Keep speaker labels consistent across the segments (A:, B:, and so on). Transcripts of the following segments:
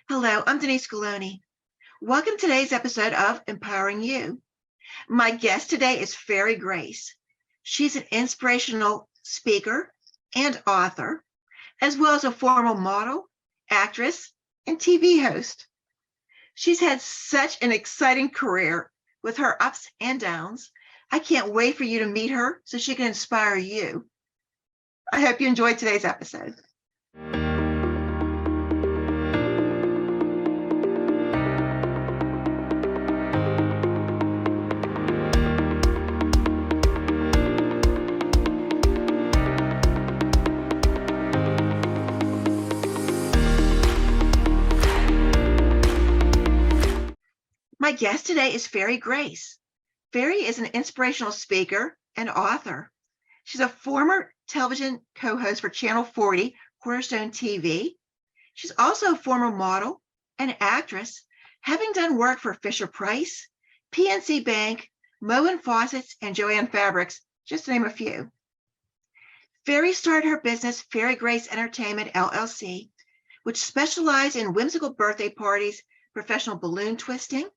A: Hello, I'm Denise Scaloni. Welcome to today's episode of Empowering You. My guest today is Fairy Grace. She's an inspirational speaker and author, as well as a former model, actress, and TV host. She's had such an exciting career with her ups and downs. I can't wait for you to meet her so she can inspire you. I hope you enjoyed today's episode. My guest today is Fairy Grace. Fairy is an inspirational speaker and author. She's a former television co-host for Channel 40, Cornerstone TV. She's also a former model and actress, having done work for Fisher-Price, PNC Bank, Moen Faucets, and Joanne Fabrics, just to name a few. Fairy started her business, Fairy Grace Entertainment, LLC, which specialized in whimsical birthday parties, professional balloon twisting,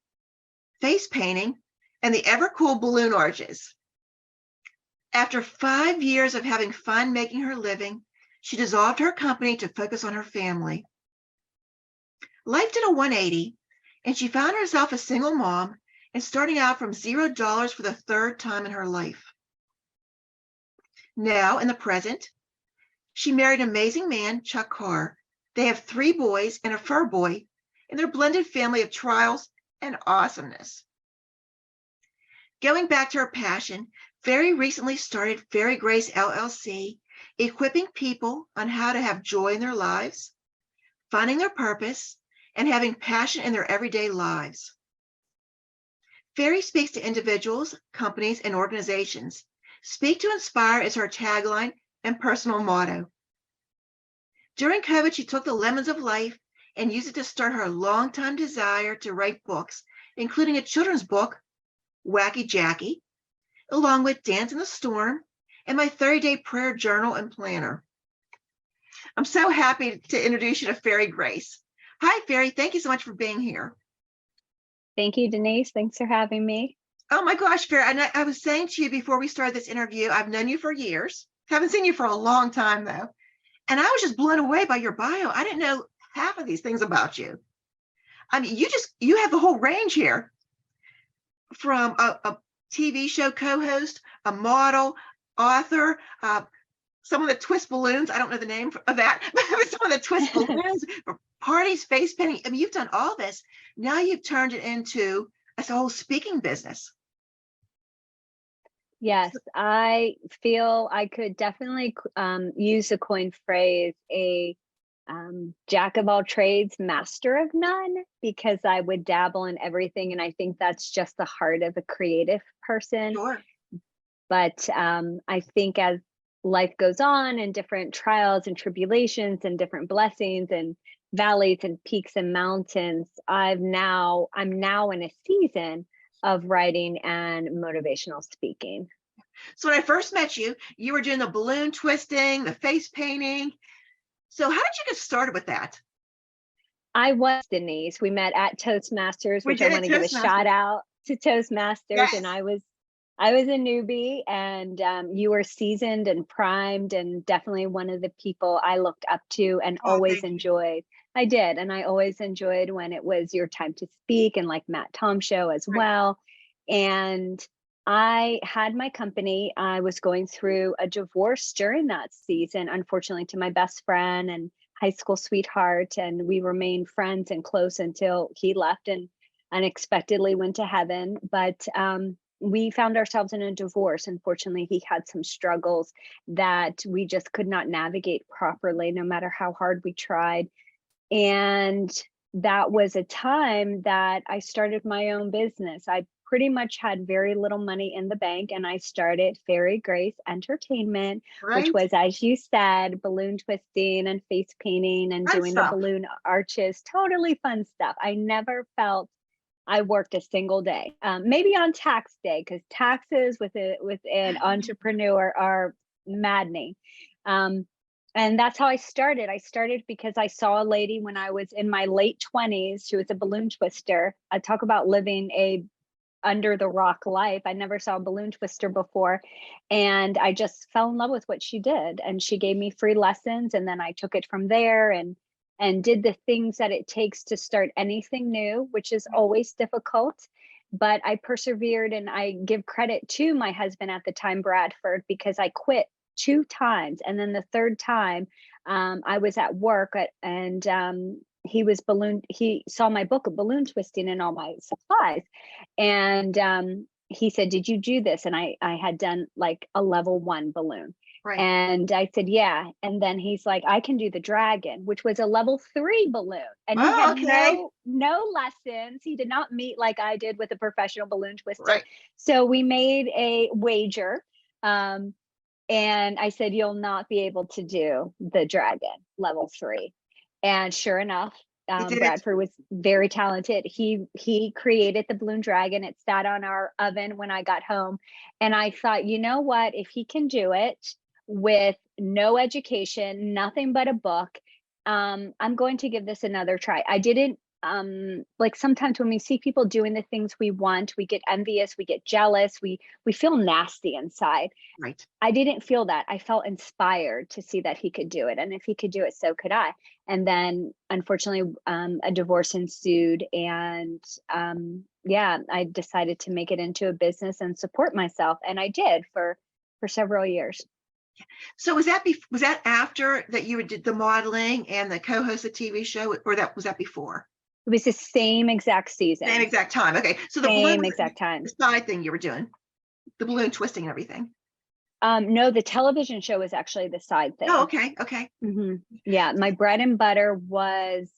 A: face painting, and the ever-cool balloon arches. After 5 years of having fun making her living, she dissolved her company to focus on her family. Life did a 180, and she found herself a single mom and starting out from $0 for the third time in her life. Now, in the present, she married an amazing man, Chuck Carr. They have 3 boys and a fur boy, and their blended family of trials and awesomeness. Going back to her passion, Fairy recently started Fairy Grace LLC, equipping people on how to have joy in their lives, finding their purpose, and having passion in their everyday lives. Fairy speaks to individuals, companies, and organizations. Speak to inspire is her tagline and personal motto. During COVID, she took the lemons of life and used it to start her longtime desire to write books, including a children's book, Wacky Jackie, along with Dance in the Storm and my 30-day prayer journal and planner. I'm so happy to introduce you to Fairy Grace. Hi, Fairy. Thank you so much for being here.
B: Thank you, Denise. Thanks for having me.
A: Oh my gosh, Fairy. I was saying to you before we started this interview, I've known you for years. Haven't seen you for a long time, though. And I was just blown away by your bio. I didn't know half of these things about you. I mean, you have the whole range here, from a TV show co-host, a model, author, someone that twists balloons. I don't know the name of that, but someone that twists balloons, parties, face painting. I mean, you've done all this. Now you've turned it into a whole speaking business.
B: Yes, I feel I could definitely use the coin phrase, a jack of all trades, master of none, because I would dabble in everything. And I think that's just the heart of a creative person.
A: Sure.
B: But I think as life goes on and different trials and tribulations and different blessings and valleys and peaks and mountains, I'm now in a season of writing and motivational speaking.
A: So when I first met you, you were doing the balloon twisting, the face painting. So how did you get started with that?
B: I was Denise. We met at Toastmasters, which I want to give a shout out to Toastmasters. Yes. And I was a newbie, and you were seasoned and primed, and definitely one of the people I looked up to and always enjoyed. I did, and I always enjoyed when it was your time to speak, and like Matt Tom show as well. And I had my company. I was going through a divorce during that season, unfortunately, to my best friend and high school sweetheart, and we remained friends and close until he left and unexpectedly went to heaven. But we found ourselves in a divorce. Unfortunately, he had some struggles that we just could not navigate properly, no matter how hard we tried. And that was a time that I started my own business. I pretty much had very little money in the bank, and I started Fairy Grace Entertainment, which was, as you said, balloon twisting and face painting and doing the balloon arches. Totally fun stuff. I never felt I worked a single day, maybe on tax day, because taxes with an entrepreneur are maddening. And And that's how I started. I started because I saw a lady when I was in my late 20s. She was a balloon twister. I talk about living a under the rock life. I never saw a balloon twister before. And I just fell in love with what she did. And she gave me free lessons. And then I took it from there and did the things that it takes to start anything new, which is always difficult. But I persevered, and I give credit to my husband at the time, Bradford, because I quit 2 times. And then the third time, I was at work and he saw my book of balloon twisting and all my supplies. And he said, "Did you do this?" And I had done like a level 1 balloon.
A: Right.
B: And I said, "Yeah." And then he's like, "I can do the dragon," which was a level 3 balloon. And he
A: Oh,
B: had
A: okay.
B: no lessons. He did not meet like I did with a professional balloon twister.
A: Right.
B: So we made a wager. And I said, "You'll not be able to do the dragon level 3." And sure enough,
A: You did it.
B: Bradford was very talented. He created the balloon dragon. It sat on our oven when I got home. And I thought, you know what? If he can do it with no education, nothing but a book, I'm going to give this another try. I didn't like sometimes when we see people doing the things we want, we get envious, we get jealous, we feel nasty inside.
A: Right.
B: I didn't feel that. I felt inspired to see that he could do it. And if he could do it, so could I. And then unfortunately, a divorce ensued. And yeah, I decided to make it into a business and support myself. And I did for several years.
A: So was that after that you did the modeling and the co-host the TV show, or was that before?
B: It was the same exact season.
A: Same exact time. Okay. So the
B: Same
A: balloon
B: exact time.
A: the side thing you were doing, the balloon twisting and everything.
B: No, the television show was actually the side thing.
A: Oh, okay. Okay.
B: Yeah, my bread and butter was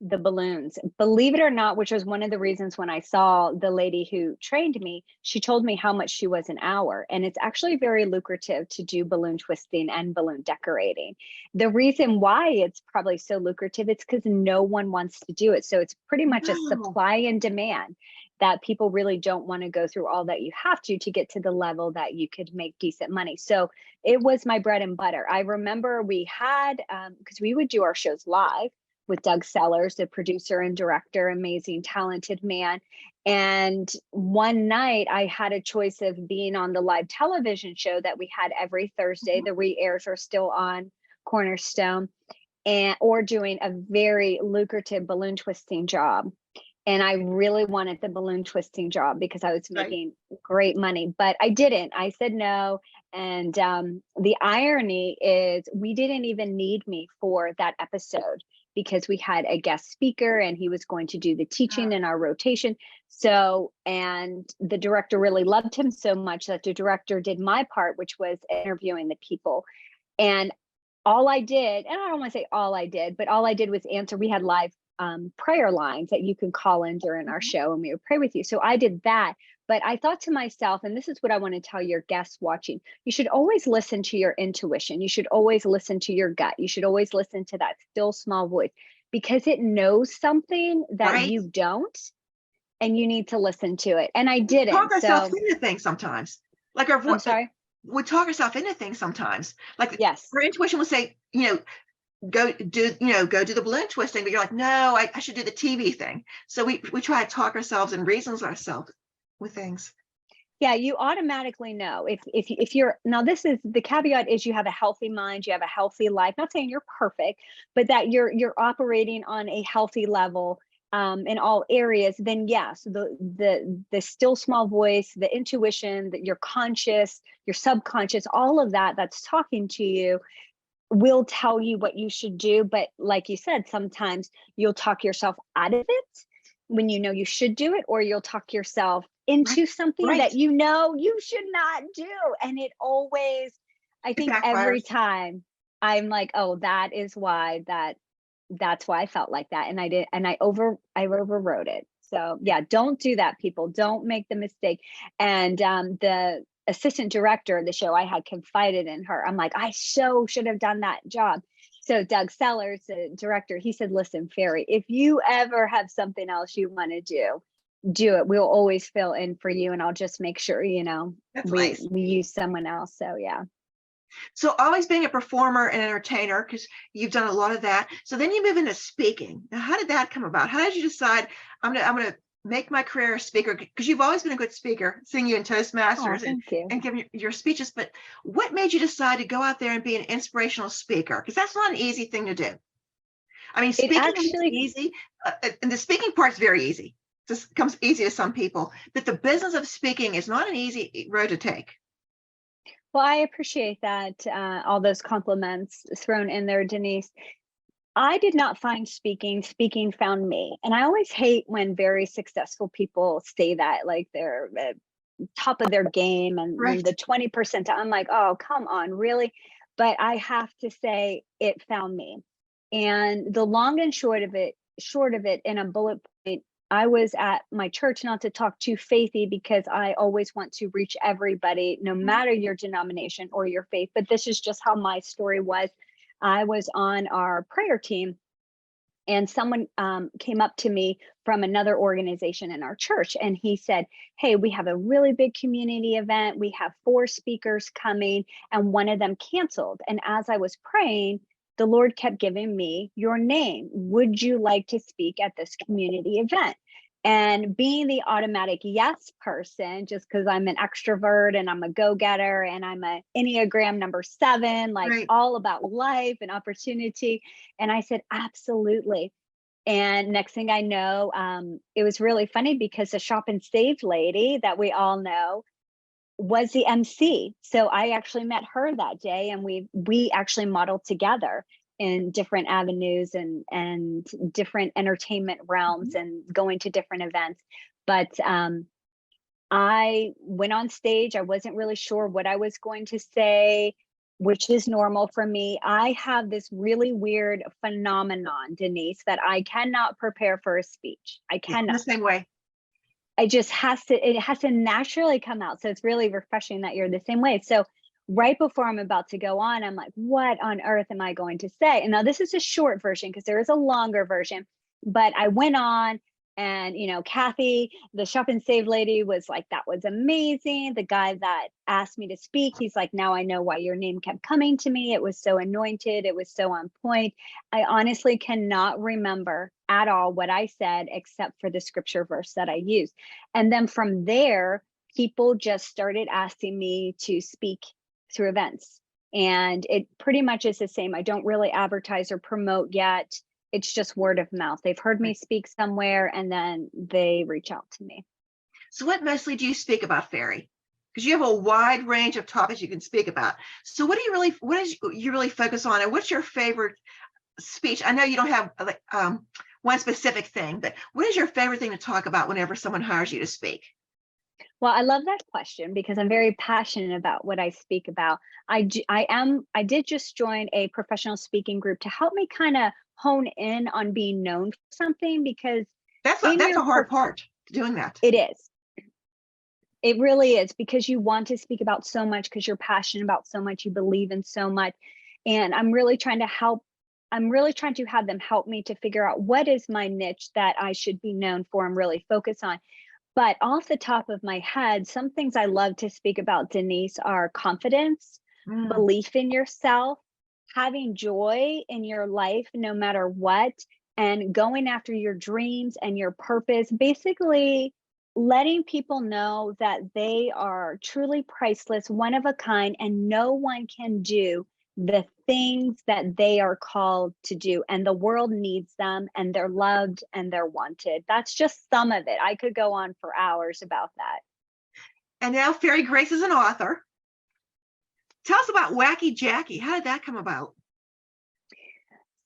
B: the balloons. Believe it or not, which was one of the reasons when I saw the lady who trained me, she told me how much she was an hour. And it's actually very lucrative to do balloon twisting and balloon decorating. The reason why it's probably so lucrative, it's because no one wants to do it. So it's pretty much a
A: No.
B: supply and demand, that people really don't want to go through all that you have to get to the level that you could make decent money. So it was my bread and butter. I remember we had, because we would do our shows live with Doug Sellers, the producer and director, amazing, talented man. And one night I had a choice of being on the live television show that we had every Thursday. The re-airs are still on Cornerstone, or doing a very lucrative balloon twisting job. And I really wanted the balloon twisting job because I was
A: Right.
B: making great money, but I didn't. I said no. And the irony is, we didn't even need me for that episode because we had a guest speaker and he was going to do the teaching in our rotation. So, and the director really loved him so much that the director did my part, which was interviewing the people. And all I did, and I don't want to say all I did, but all I did was answer. We had live prayer lines that you can call in during our show and we would pray with you. So I did that. But I thought to myself, and this is what I want to tell your guests watching, you should always listen to your intuition. You should always listen to your gut. You should always listen to that still small voice, because it knows something that
A: Right.
B: you don't, and you need to listen to it. And I didn't.
A: Talk ourselves
B: So
A: into things sometimes. Like our
B: I'm
A: voice,
B: sorry.
A: we talk ourselves into things sometimes. Like
B: Yes.
A: our intuition will say, go do the balloon twisting, but you're like, no, I should do the TV thing. So we try to talk ourselves and reasons ourselves with things.
B: Yeah, you automatically know if you're, now this is the caveat, is you have a healthy mind, you have a healthy life. Not saying you're perfect, but that you're operating on a healthy level in all areas. Then yes, the still small voice, the intuition, that your conscious, your subconscious, all of that's talking to you will tell you what you should do. But like you said, sometimes you'll talk yourself out of it when you know you should do it, or you'll talk yourself into
A: Right.
B: something
A: Right.
B: that you know you should not do. And it always, I
A: It
B: think every
A: backfires.
B: time I'm like, oh, that's why I felt like that. And I did, and I overrode it. So yeah, don't do that, people. Don't make the mistake. And the assistant director of the show, I had confided in her. I'm like, I so should have done that job. So Doug Sellers, the director, he said, listen, Fairy, if you ever have something else you want to do it. We'll always fill in for you, and I'll just make sure,
A: That's
B: we
A: nice.
B: use someone else. So yeah.
A: So always being a performer and entertainer, because you've done a lot of that. So then you move into speaking. Now, how did that come about? How did you decide I'm gonna make my career a speaker? Because you've always been a good speaker, seeing you in
B: Oh,
A: Toastmasters
B: thank you.
A: and giving your speeches. But what made you decide to go out there and be an inspirational speaker? Because that's not an easy thing to do. I mean,
B: It
A: speaking is
B: actually,
A: easy, and the speaking part's very easy. Just comes easy to some people, but the business of speaking is not an easy road to take.
B: well, I appreciate that, all those compliments thrown in there, Denise. I did not find speaking, speaking found me. And I always hate when very successful people say that, like they're at top of their game and when
A: Right.
B: the 20%, I'm like, oh, come on, really? But I have to say it found me. And the long and short of it in a bullet point, I was at my church, not to talk too faithy because I always want to reach everybody, no
A: Mhm.
B: matter your denomination or your faith. But this is just how my story was. I was on our prayer team and someone came up to me from another organization in our church and he said, hey, we have a really big community event, we have 4 speakers coming and one of them canceled. And as I was praying, the Lord kept giving me your name, would you like to speak at this community event? And being the automatic yes person, just because I'm an extrovert and I'm a go-getter and I'm a Enneagram number 7, like
A: Right.
B: all about life and opportunity, and I said, absolutely. And next thing I know, it was really funny because the Shop and Save lady that we all know was the MC. So I actually met her that day and we actually modeled together in different avenues and different entertainment realms
A: Mhm.
B: and going to different events. But I went on stage. I wasn't really sure what I was going to say, which is normal for me. I have this really weird phenomenon, Denise, that I cannot prepare for a speech. I
A: Yeah, I'm the
B: cannot.
A: same way.
B: It has to naturally come out. So it's really refreshing that you're the same way. So right before I'm about to go on, I'm like, what on earth am I going to say? And now this is a short version because there is a longer version. But I went on and, Kathy, the Shop and Save lady, was like, that was amazing. The guy that asked me to speak, he's like, now I know why your name kept coming to me. It was so anointed. It was so on point. I honestly cannot remember at all what I said except for the scripture verse that I used. And then from there, people just started asking me to speak through events. And it pretty much is the same. I don't really advertise or promote yet. It's just word of mouth. They've heard me
A: Right.
B: speak somewhere and then they reach out to me.
A: So what mostly do you speak about, Fairy? Because you have a wide range of topics you can speak about. So what is you really focus on, and what's your favorite speech? I know you don't have like one specific thing, but what is your favorite thing to talk about whenever someone hires you to speak?
B: Well, I love that question because I'm very passionate about what I speak about. I did just join a professional speaking group to help me kind of hone in on being known for something because in
A: That's
B: your
A: a hard part, doing that.
B: it is. It really is because you want to speak about so much because you're passionate about so much, you believe in so much. And I'm really trying to have them help me to figure out what is my niche that I should be known for and really focus on. But off the top of my head, some things I love to speak about, Denise, are confidence,
A: Mm.
B: belief in yourself, having joy in your life no matter what, and going after your dreams and your purpose. Basically, letting people know that they are truly priceless, one of a kind, and no one can do the things that they are called to do. And the world needs them, and they're loved and they're wanted. That's just some of it. I could go on for hours about that.
A: And now Fairy Grace is an author. Tell us about Wacky Jackie. How did that come about?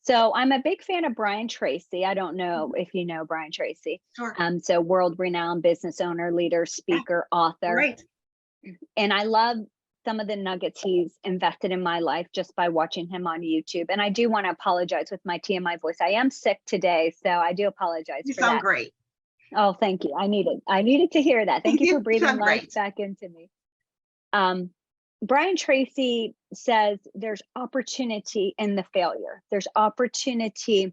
B: So I'm a big fan of Brian Tracy. I don't know
A: Mhm.
B: if you know Brian Tracy.
A: Sure.
B: So world renowned business owner, leader,
A: Yeah,
B: speaker, author.
A: great.
B: And I love some of the nuggets he's invested in my life just by watching him on YouTube. And I do want to apologize with my TMI voice. I am sick today, so I do apologize
A: You
B: for
A: sound
B: that.
A: great.
B: Oh, thank you. I needed to hear that. Thank you for
A: You
B: breathing
A: sound
B: life
A: great.
B: back into me. Um, Brian Tracy says there's opportunity in the failure. There's opportunity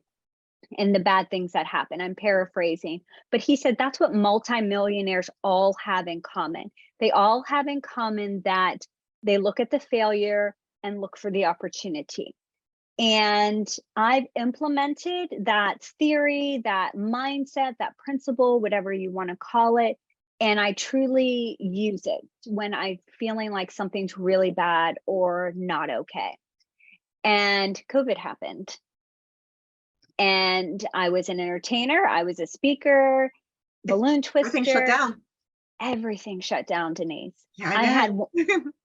B: in the bad things that happen. I'm paraphrasing, but he said that's what multimillionaires all have in common. They all have in common that they look at the failure, and look for the opportunity. And I've implemented that theory, that mindset, that principle, whatever you want to call it. And I truly use it when I'm feeling like something's really bad or not okay. And COVID happened. And I was an entertainer, I was a speaker, balloon
A: Everything shut
B: twister.
A: down.
B: Everything shut down, Denise.
A: Yeah,
B: I had
A: know.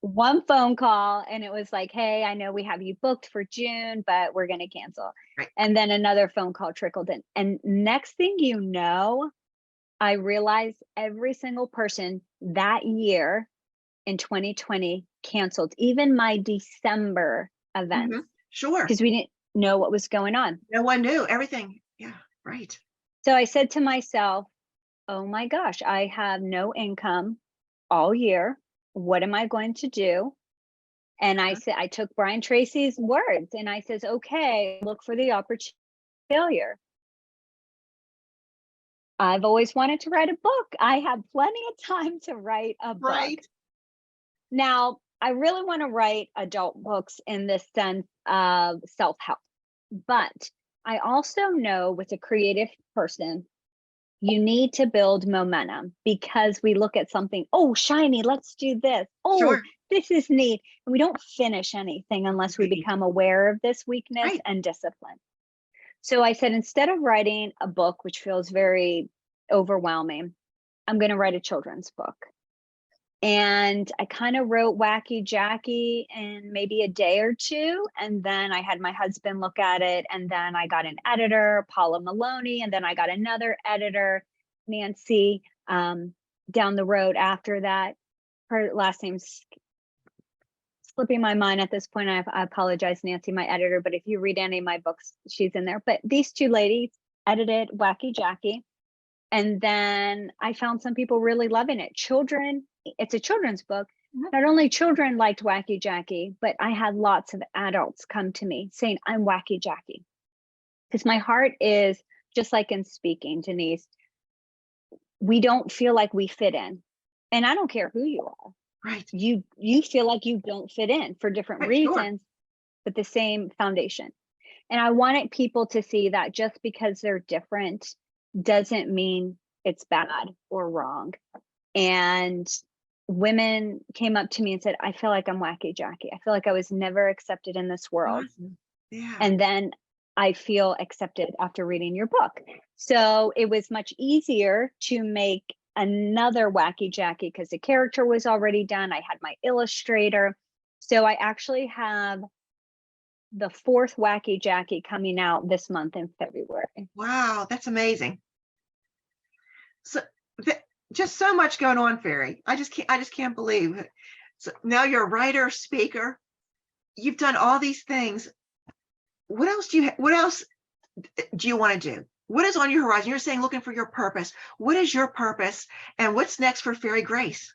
B: one phone call and it was like, hey, I know we have you booked for June, but we're going to cancel.
A: Right.
B: And then another phone call trickled in. And next thing you know, I realized every single person that year in 2020 canceled, even my December events,
A: Sure.
B: because we didn't know what was going on.
A: No one knew everything. Yeah, right.
B: So I said to myself, oh my gosh, I have no income all year. What am I going to do? And I said, I took Brian Tracy's words and I says, okay, look for the opportunity failure. I've always wanted to write a book. I have plenty of time to write a book.
A: Right.
B: Now, I really want to write adult books in the sense of self-help, but I also know with a creative person, you need to build momentum because we look at something, oh, shiny, let's do this. Oh,
A: Sure.
B: this is neat. And we don't finish anything unless we
A: Right.
B: become aware of this weakness
A: Right.
B: and discipline. So I said, instead of writing a book, which feels very overwhelming, I'm going to write a children's book. And I kind of wrote Wacky Jackie in maybe a day or two. And then I had my husband look at it. And then I got an editor, Paula Maloney. And then I got another editor, Nancy, down the road after that. Her last name's slipping my mind at this point. I apologize, Nancy, my editor. But if you read any of my books, she's in there. But these two ladies edited Wacky Jackie. And then I found some people really loving it. Children, it's a children's book. Not only children liked Wacky Jackie, but I had lots of adults come to me saying, I'm Wacky Jackie. Because my heart is just like in speaking, Denise, we don't feel like we fit in. And I don't care who you are.
A: Right.
B: You feel like you don't fit in for different reasons, but the same foundation. And I wanted people to see that just because they're different doesn't mean it's bad or wrong. And women came up to me and said, I feel like I'm Wacky Jackie. I feel like I was never accepted in this world.
A: Awesome. Yeah.
B: And then I feel accepted after reading your book. So it was much easier to make another Wacky Jackie because the character was already done. I had my illustrator. So I actually have the 4th Wacky Jackie coming out this month in February.
A: Wow, that's amazing. So just so much going on, Fairy. I just can't believe it. So now you're a writer, speaker. You've done all these things. What else do you want to do? What is on your horizon? You're saying looking for your purpose. What is your purpose, and what's next for Fairy Grace?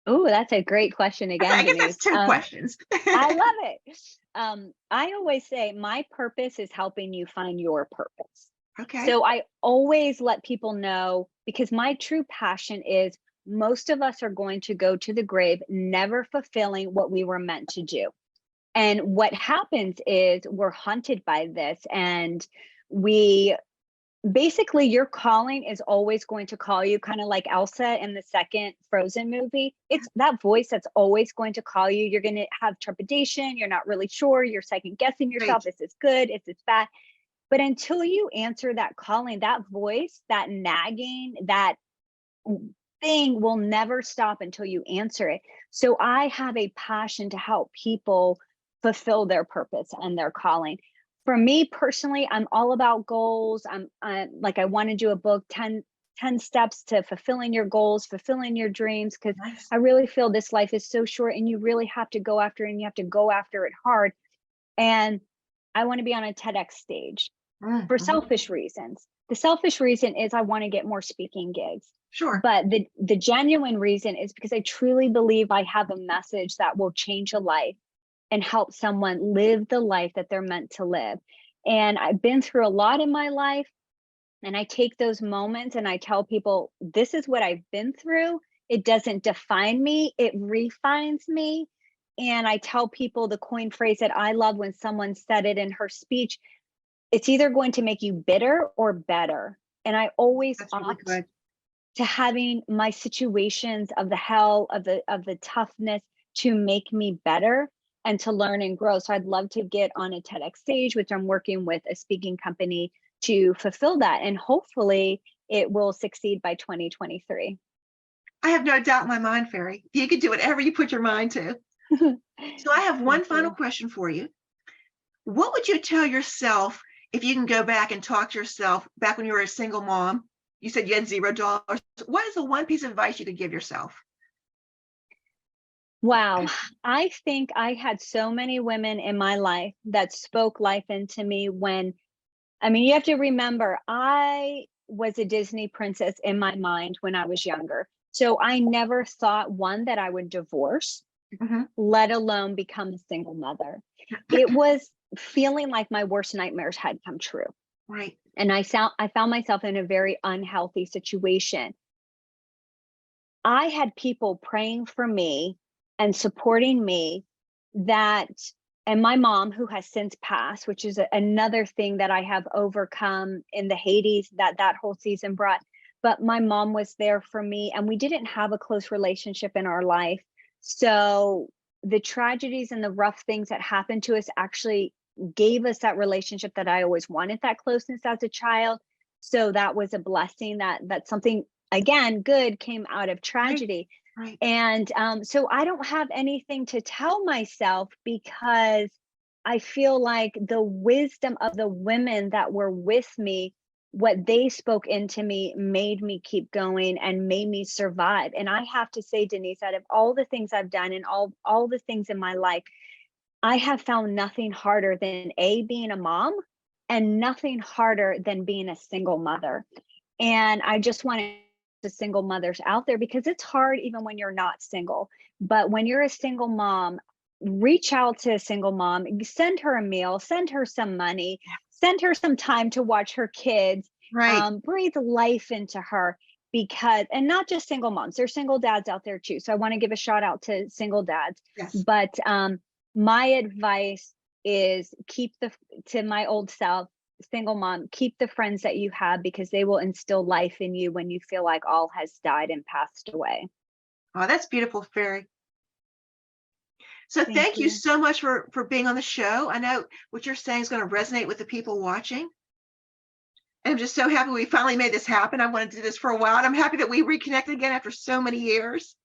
B: Oh, that's a great question again,
A: I guess
B: Denise.
A: that's 2 questions.
B: I love it. I always say my purpose is helping you find your purpose.
A: Okay.
B: So I always let people know, because my true passion is most of us are going to go to the grave never fulfilling what we were meant to do. And what happens is we're haunted by this, and basically your calling is always going to call you, kind of like Elsa in the second Frozen movie. It's that voice that's always going to call you. You're going to have trepidation. You're not really sure. You're second guessing yourself.
A: Right.
B: Is this good? Is this bad? But until you answer that calling, that voice, that nagging, that thing will never stop until you answer it. So I have a passion to help people fulfill their purpose and their calling. For me personally, I'm all about goals. I'm like, I want to do a book, 10 steps to fulfilling your goals, fulfilling your dreams, because
A: Nice.
B: I really feel this life is so short and you really have to go after it, and you have to go after it hard. And I want to be on a TEDx stage for selfish reasons. The selfish reason is I want to get more speaking gigs.
A: Sure.
B: But the genuine reason is because I truly believe I have a message that will change a life and help someone live the life that they're meant to live. And I've been through a lot in my life, and I take those moments and I tell people, this is what I've been through. It doesn't define me, it refines me. And I tell people the coin phrase that I love when someone said it in her speech, it's either going to make you bitter or better. And I always
A: That's really
B: opt
A: good.
B: to having my situations of the hell, of the toughness to make me better and to learn and grow. So I'd love to get on a TEDx stage, which I'm working with a speaking company to fulfill that. And hopefully it will succeed by 2023.
A: I have no doubt in my mind, Fairy. You can do whatever you put your mind to. So I have one final question for you. What would you tell yourself if you can go back and talk to yourself back when you were a single mom? You said you had $0. What is the one piece of advice you could give yourself?
B: Wow. I think I had so many women in my life that spoke life into me you have to remember, I was a Disney princess in my mind when I was younger. So I never thought, one, that I would divorce, let alone become a single mother. It was feeling like my worst nightmares had come true.
A: Right.
B: And I found myself in a very unhealthy situation. I had people praying for me and supporting me and my mom, who has since passed, which is another thing that I have overcome in the Hades that whole season brought. But my mom was there for me, and we didn't have a close relationship in our life. So the tragedies and the rough things that happened to us actually gave us that relationship that I always wanted, that closeness as a child. So that was a blessing, that something, again, good came out of tragedy.
A: Right.
B: And so I don't have anything to tell myself, because I feel like the wisdom of the women that were with me, what they spoke into me, made me keep going and made me survive. And I have to say, Denise, out of all the things I've done and all the things in my life, I have found nothing harder than being a mom, and nothing harder than being a single mother. And I just want the single mothers out there, because it's hard even when you're not single. But when you're a single mom, reach out to a single mom, send her a meal, send her some money, send her some time to watch her kids, breathe life into her. And not just single moms, there's single dads out there too. So I want to give a shout out to single dads.
A: Yes.
B: But my advice is to my old self, single mom, keep the friends that you have, because they will instill life in you when you feel like all has died and passed away.
A: Oh, that's beautiful, Fairy. So thank you so much for being on the show. I know what you're saying is going to resonate with the people watching. And I'm just so happy we finally made this happen. I wanted to do this for a while, and I'm happy that we reconnected again after so many years.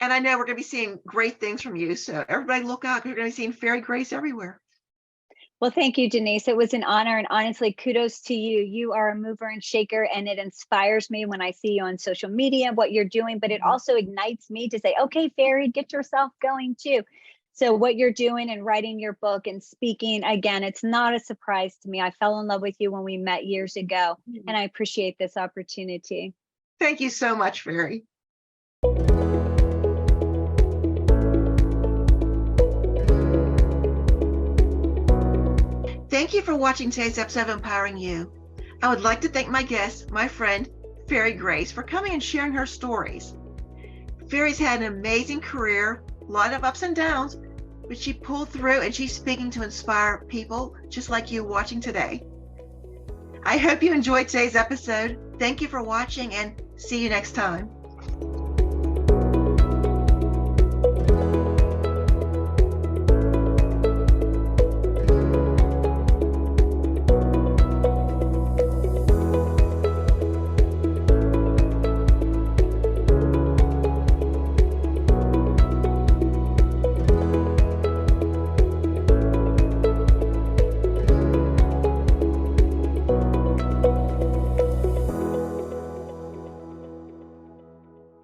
A: And I know we're going to be seeing great things from you. So everybody look out. You're going to be seeing Fairy Grace everywhere.
B: Well, thank you, Denise. It was an honor, and honestly, kudos to you. You are a mover and shaker, and it inspires me when I see you on social media, what you're doing, but it also ignites me to say, okay, Fairy, get yourself going too. So what you're doing and writing your book and speaking, again, it's not a surprise to me. I fell in love with you when we met years ago, and I appreciate this opportunity.
A: Thank you so much, Fairy. Thank you for watching today's episode of Empowering You. I would like to thank my guest, my friend, Fairy Grace, for coming and sharing her stories. Fairy's had an amazing career, a lot of ups and downs, but she pulled through, and she's speaking to inspire people just like you watching today. I hope you enjoyed today's episode. Thank you for watching, and see you next time.